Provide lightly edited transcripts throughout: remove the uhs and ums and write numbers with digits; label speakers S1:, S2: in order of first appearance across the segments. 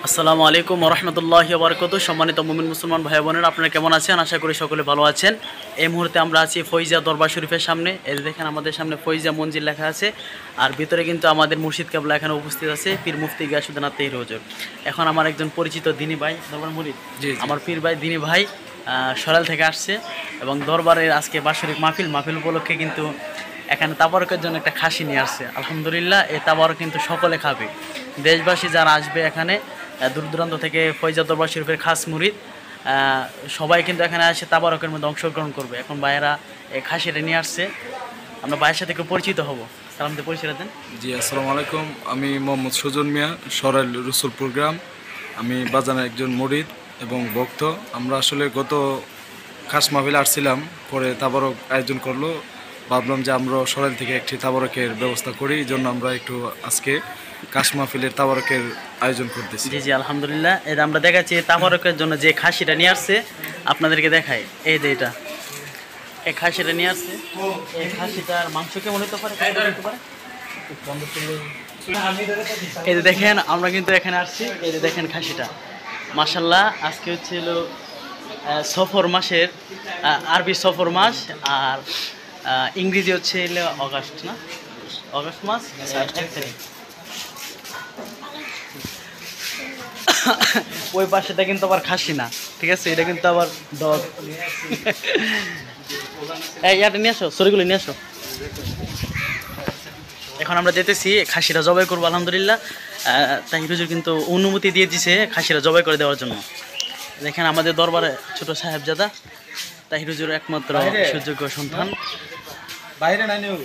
S1: আসসালামু আলাইকুম ওরহমতুল্লাহি ওয়াবারাকাতুহু। সম্মানিত মুমিন মুসলমান ভাই বোনেরা, আপনারা কেমন আছেন? আশা করি সকলে ভালো আছেন। এই মুহূর্তে আমরা আছি ফৈজিয়া দরবার শরীফের সামনে। এই দেখেন আমাদের সামনে ফৈজিয়া মঞ্জিল লেখা আছে, আর ভিতরে কিন্তু আমাদের মুর্শিদ কেবলা এখানে উপস্থিত আছে, পীর মুফতি গিয়াসউদ্দিন আত-তাহির হুজুর। এখন আমার একজন পরিচিত দিনী ভাই, দরবার মুরিদ, আমার পীর ভাই দিনী ভাই সরাইল থেকে আসছে এবং দরবারের আজকে বাৎসরিক মাহফিল উপলক্ষে কিন্তু এখানে তাবারকের জন্য একটা খাসি নিয়ে আসছে। আলহামদুলিল্লাহ, এই তাবারক কিন্তু সকলে খাবে। দেশবাসী যারা আসবে এখানে দূর দূরান্ত থেকে ফৈজিয়া দরবার শরীফের খাস মুরিদ সবাই কিন্তু এখানে এসে তাবারকের মধ্যে অংশগ্রহণ করবে। এখন ভাইয়েরা এই খাসিটা নিয়ে আসছে, আমরা ভাইয়ের সাথে একটু পরিচিত হব। সালাম দিয়ে পরিচয় দেন।
S2: জি, আসসালামু আলাইকুম। আমি মোহাম্মদ সুজন মিয়া, সরাইল রসুলপুর গ্রাম। আমি বাজানের একজন মুরিদ এবং ভক্ত। আমরা আসলে গত খাস মাহফিল আসছিলাম, পরে তাবারক আয়োজন করলো। ভাবলাম যে আমরা সরাইল থেকে একটি তাবারকের ব্যবস্থা করি, এই জন্য আমরা একটু আজকে কাশ মাহফিলের তাবারকের আয়োজন করতেছি।
S1: জি জি, আলহামদুলিল্লাহ। এটা আমরা দেখাচ্ছি তাবারকের জন্য যে খাসিটা নিয়ে আসছে, আপনাদেরকে দেখাই। এই যে এটা এই খাসিটা নিয়ে আসছে। এই খাসিটার মাংস কেমন হতে পারে? এই যে দেখেন, আমরা কিন্তু এখানে আসছি। এই যে দেখেন খাসিটা, মাশাল্লাহ। আজকে হচ্ছিল সফর মাসের, আরবি সফর মাস, আর ইংরেজি হচ্ছে অগাস্ট, না? অগাস্ট মাস 1 তারিখ। ওই পাশেটা কিন্তু আবার খাসি না, ঠিক আছে? এটা কিন্তু আবার ডগ। ইয়াটা নিয়ে আসো, সরিগুলো নিয়ে আসো। এখন আমরা যেতেছি খাসিটা জবাই করবো। আলহামদুলিল্লাহ, তাহির হুজুর কিন্তু অনুমতি দিয়ে দিছে খাসিটা জবাই করে দেওয়ার জন্য। দেখেন আমাদের দরবারে ছোট সাহেবজাদা তাহির হুজুর একমাত্র সুযোগ্য সন্তান।
S2: বাইরে নাই নেও।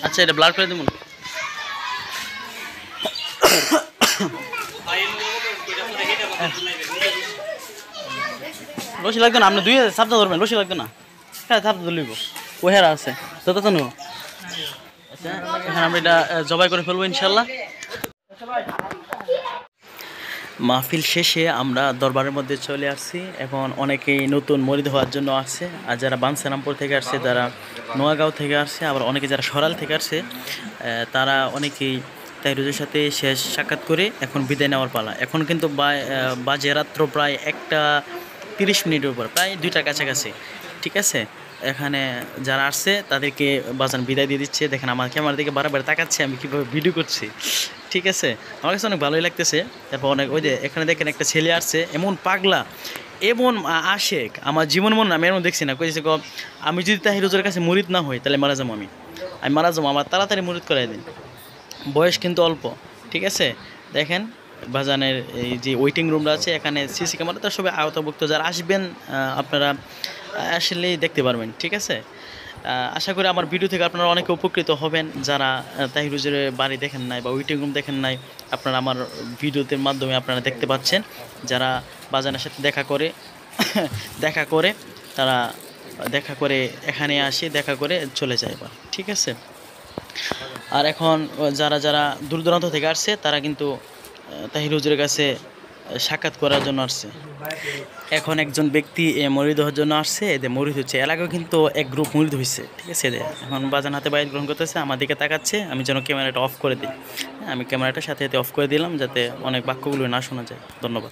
S1: আচ্ছা, এটা ব্লাড করে দেবো। লসি লাগতো না, আপনি 2 সপ্তাহ ধরবেন, লসি লাগতো না। হ্যাঁ, সপ্তাহ ধরলিব, ওহেরা আছে তো তো নেব। আচ্ছা, এখন আমরা এটা জবাই করে ফেলবো ইনশাল্লাহ। মাহফিল শেষে আমরা দরবারের মধ্যে চলে আসছি। এখন অনেকেই নতুন মরিদ হওয়ার জন্য আসছে, আর যারা বানসারামপুর থেকে আসছে, যারা নোয়াগাঁও থেকে আসছে, আবার অনেকে যারা সরাল থেকে আসছে, তারা অনেকেই তাহির হুজুরের সাথে শেষ সাক্ষাৎ করে এখন বিদায় নেওয়ার পালা। এখন কিন্তু বাজে রাত্র প্রায় 1:30 উপর, প্রায় 2টার কাছাকাছি, ঠিক আছে? এখানে যারা আসছে তাদেরকে বাজান বিদায় দিয়ে দিচ্ছে। দেখেন আমার ক্যামেরার দিকে বারবার তাকাচ্ছে, আমি কীভাবে ভিডিও করছি, ঠিক আছে? আমার কাছে অনেক ভালোই লাগতেছে। তারপর অনেক, ওই যে এখানে দেখেন একটা ছেলে আসছে, এমন পাগলা, এমন আশেক, আমার জীবন মন আমি এমন দেখছি না। কইছে আমি যদি তাহির হুজুরের কাছে মুরিদ না হই তাহলে মারা যাবো, আমি মারা যাবো, আমার তাড়াতাড়ি মুরিদ করাই দিন। বয়স কিন্তু অল্প, ঠিক আছে? দেখেন বাজানের এই যে ওয়েটিং রুমটা আছে, এখানে সিসি ক্যামেরা তো সবাই আওতাভুক্ত। যারা আসবেন আপনারা আসলেই দেখতে পারবেন, ঠিক আছে? আশা করি আমার ভিডিও থেকে আপনারা অনেকে উপকৃত হবেন। যারা তাহির হুজুরের বাড়ি দেখেন নাই বা ওয়েটিং রুম দেখেন নাই, আপনারা আমার ভিডিওতে মাধ্যমে আপনারা দেখতে পাচ্ছেন। যারা বাজানের সাথে দেখা করে তারা দেখা করে এখানে আসে, দেখা করে চলে যায় এবার, ঠিক আছে? আর এখন যারা দূর দূরান্ত থেকে আসছে, তারা কিন্তু তাহির হুজুরের কাছে সাক্ষাৎ করার জন্য আসছে। এখন একজন ব্যক্তি মরিদ হওয়ার জন্য আসছে, এদের মরিদ হচ্ছে। এলাকাও কিন্তু এক গ্রুপ মরিদ হয়েছে, ঠিক আছে? এখন বাজান হাতে বাইর গ্রহণ করতেছে, আমার দিকে তাকাচ্ছে। আমি যেন ক্যামেরাটা অফ করে দিই। আমি ক্যামেরাটা সাথে সাথে অফ করে দিলাম, যাতে অনেক বাক্যগুলো না শোনা যায়। ধন্যবাদ।